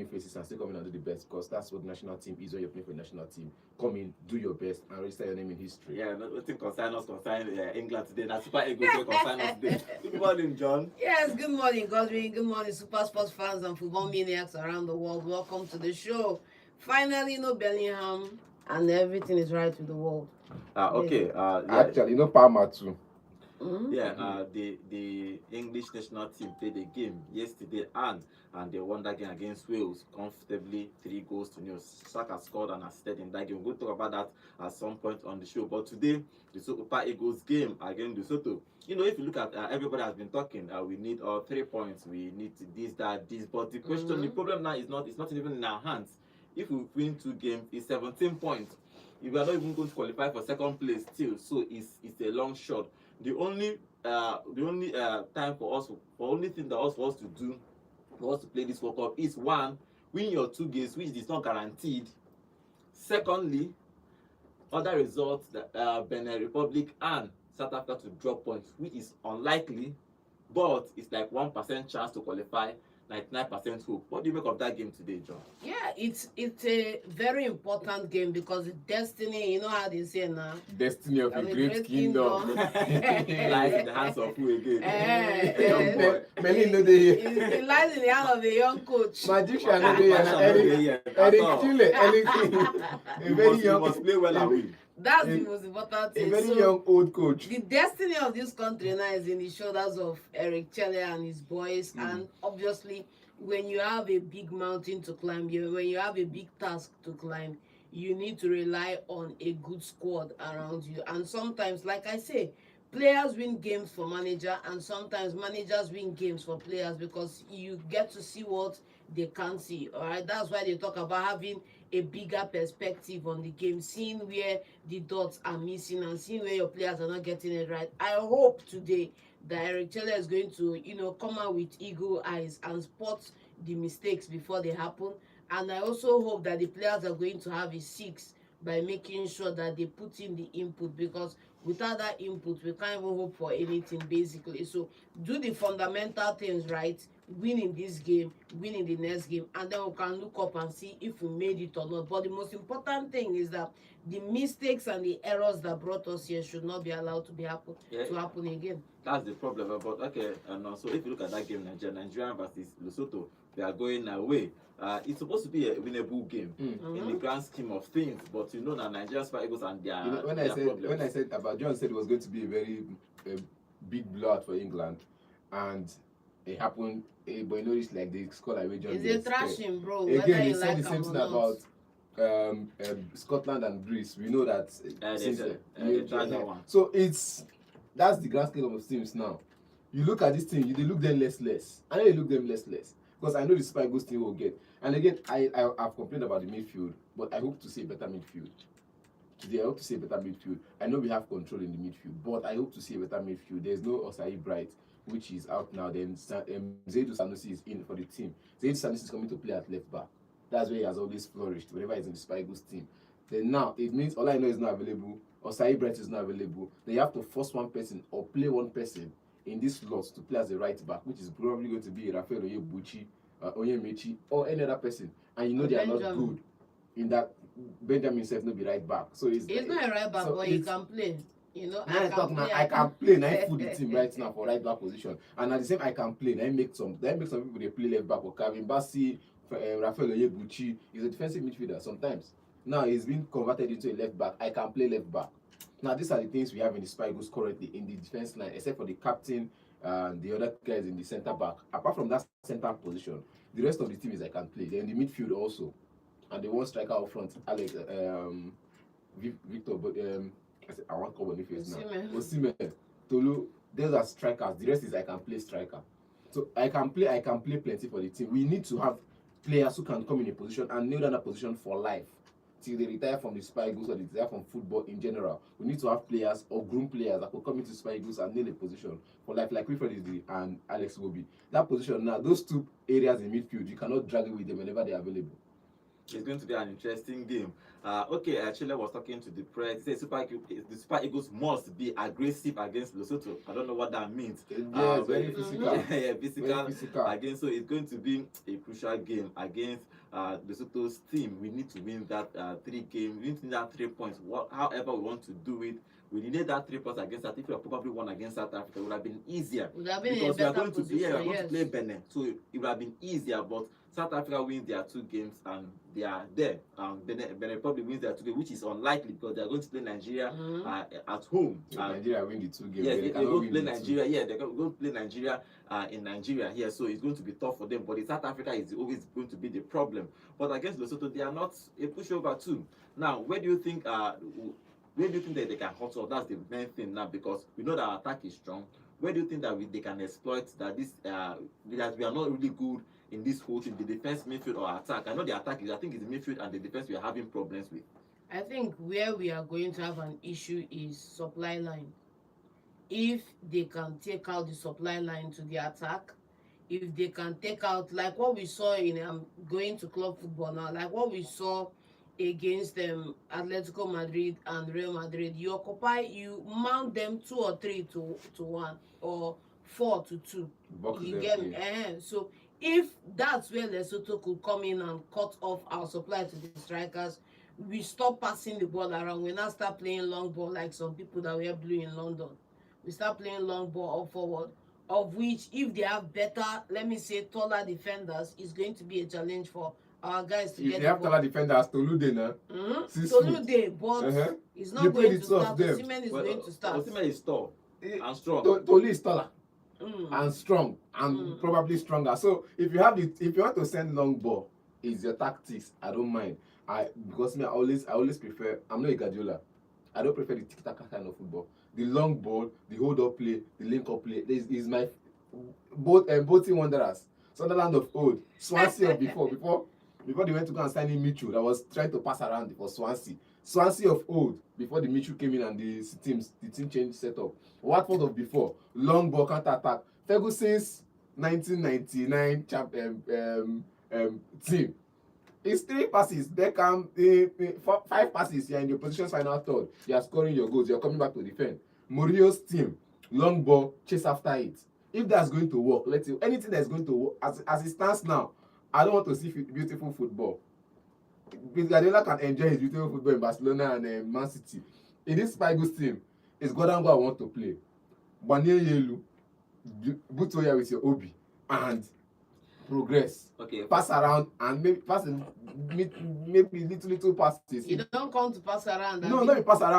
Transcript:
new faces and still come in and do the best, because that's what the national team is when you're playing for the national team. Come in, do your best, and register your name in history. Yeah, nothing concern us concern England today. That's Super Eagles will concern us today. Good morning, John. Yes, good morning, Godwin. Good morning, Super Sports fans and football maniacs around the world. Welcome to the show. Finally, no Bellingham, and everything is right with the world. Okay. Yeah. Actually, no Palmer too. Yeah, the English national team played a game yesterday and they won that game against Wales comfortably, 3-0. Saka scored and assisted in that game. We'll talk about that at some point on the show. But today, the Super Eagles game against Losotho. If you look at everybody has been talking, we need 3 points, we need this, that, this. But the question, the problem now is it's not even in our hands. If we win 2 games, it's 17 points. If we are not even going to qualify for second place still, so it's a long shot. The only time for us, only thing that for us to do, for us to play this World Cup is one, win your 2 games, which is not guaranteed. Secondly, other results that Benin Republic and South Africa to drop points, which is unlikely, but it's like 1% chance to qualify, 99% hope. What do you make of that game today, John? Yeah, it's a very important game because destiny, you know how they say now. Destiny of a great kingdom. Lies in the hands of who again? Young boy. Many know they. It lies in the hand of the young coach. Magician know they. Eric Chile, anything. A very young. Must play well and win. That's the most important thing. A very young old coach. The destiny of this country now is in the shoulders of Eric Chelle and his boys. And obviously, when you have a big mountain to climb, when you have a big task to climb, you need to rely on a good squad around you. And sometimes, like I say, players win games for manager, and sometimes managers win games for players because you get to see what they can't see. All right, that's why they talk about having a bigger perspective on the game, seeing where the dots are missing and seeing where your players are not getting it right. I hope today that Eric Chelle is going to, come out with eagle eyes and spot the mistakes before they happen. And I also hope that the players are going to have a 6 by making sure that they put in the input, because without that input, we can't even hope for anything, basically. So do the fundamental things right, win in this game, win in the next game, and then we can look up and see if we made it or not. But the most important thing is that the mistakes and the errors that brought us here should not be allowed to happen again. That's the problem. But okay, and also if you look at that game, Nigeria versus Lesotho, they are going away. It's supposed to be a winnable game in the grand scheme of things, but that Nigeria's Super Eagles and their when I said about John said it was going to be a very big blowout for England, and it happened. But it's like they scored away. John, it's a thrashing, bro. Again, he said the same thing about Scotland and Greece. We know that. So that's the grand scale of teams now. You look at this team, they look them less. I know you look them less. Because I know the Super Eagles team will get. And again, I've complained about the midfield, but I hope to see a better midfield. Today, I hope to see a better midfield. I know we have control in the midfield, but I hope to see a better midfield. There's no Osai Bright, which is out now. Then Zaidu Sanusi is in for the team. Zaidu Sanusi is coming to play at left back. That's where he has always flourished, whenever he's in the Super Eagles team. Then now, it means all I know is not available. Osai Bright is not available. Then you have to force one person or play one person in this slot to play as a right back, which is probably going to be Rafael Oyebuchi, Onyemechi, or any other person. And you know they are not good in that. Benjamin himself no be right back. So he's not a right back, but he can play. I can play. Now I put the team right now for right back position. And at the same I can play. Now I make some people they play left back, or Kevin Bassi, Rafael Oyebuchi. He's a defensive midfielder sometimes. Now he's been converted into a left back. I can play left back. Now these are the things we have in the Super Eagles currently in the defense line, except for the captain and the other guys in the centre back. Apart from that centre position, the rest of the team is I can play. Then the midfield also, and the one striker up front, Alex, Victor, but I want to call Boniface now. Osimhen, Tolu. Those are strikers. The rest is I can play striker. So I can play plenty for the team. We need to have players who can come in a position and nail down that position for life till they retire from the Super Eagles or they retire from football in general. We need to have players or groom players that could come into Super Eagles and nail a position for life, like Wilfred Izzi and Alex Iwobi. That position now, those two areas in midfield, you cannot drag it with them whenever they are available. It's going to be an interesting game. Chile was talking to the press. He said the Super Eagles must be aggressive against Lesotho. I don't know what that means. Yes, very physical. Yeah, Very physical physical. again. So it's going to be a crucial game against Lesotho's team. We need to win that 3 games. We need to win that 3 points. However we want to do it, we need that 3 points against that. If we have probably won against South Africa, it would have been easier. Would have been Because in we a are better going to position. we are going Yes. to play Benin, so it would have been easier. But South Africa wins their 2 games and they are there. Benin probably wins their 2 games, which is unlikely because they are going to play Nigeria at home. If Nigeria win the 2 games. Yes, they they're cannot going to win play the Nigeria. Yeah, they're going to play Nigeria in Nigeria here, so it's going to be tough for them. But the South Africa is always going to be the problem. But against Lesotho, they are not a pushover too. Now, where do you think that they can hurt us? That's the main thing now, because we know that our attack is strong. Where do you think that they can exploit that that we are not really good in this whole thing, the defense, midfield, or attack? I know the attack is, I think it's the midfield and the defense we are having problems with. I think where we are going to have an issue is supply line. If they can take out the supply line to the attack, if they can take out, like what we saw in going to club football now, like what we saw against Atletico Madrid and Real Madrid, you mount them 2 or 3 to 1 or 4 to 2. Box You them get in. me? So if that's where Lesotho could come in and cut off our supply to the strikers, we stop passing the ball around. We now start playing long ball like some people that wear blue in London. We start playing long ball up forward, of which if they have better, let me say, taller defenders, it's going to be a challenge for our guys to If get they have the ball. taller defenders, Tolude now. 6 Tolude, but it's You not play going the to two of start. them. Osimhen is going to start. Osimhen is tall and strong. Tolu is taller Mm. and strong and probably stronger. So if you want to send long ball, it's your tactics. I don't mind. Because I always prefer. I'm not a Guardiola. I don't prefer the tiki-taka kind of football. The long ball, the hold-up play, the link-up play. This is my both team wanderers. Sunderland of old, Swansea of before they went to go and sign in Mitchell. That was trying to pass around for Swansea. Swansea of old, before the Mitchell came in and the team changed setup. Watford of before, long ball counter attack. Ferguson's 1999 team. It's 3 passes. They can 5 passes. You're in your position final third. You are scoring your goals. You're coming back to defend. Mourinho's team, long ball, chase after it. If that's going to work, let's see. Anything that's going to work, as it stands now, I don't want to see beautiful football. Guardiola can enjoy his beautiful football in Barcelona and Man City. In this Spigos team, it's Gordon I want to play. Banye Yelu, Butoya with your Obi, and progress. Okay. Pass around and maybe little passes. You don't come to pass around. No, let me pass around.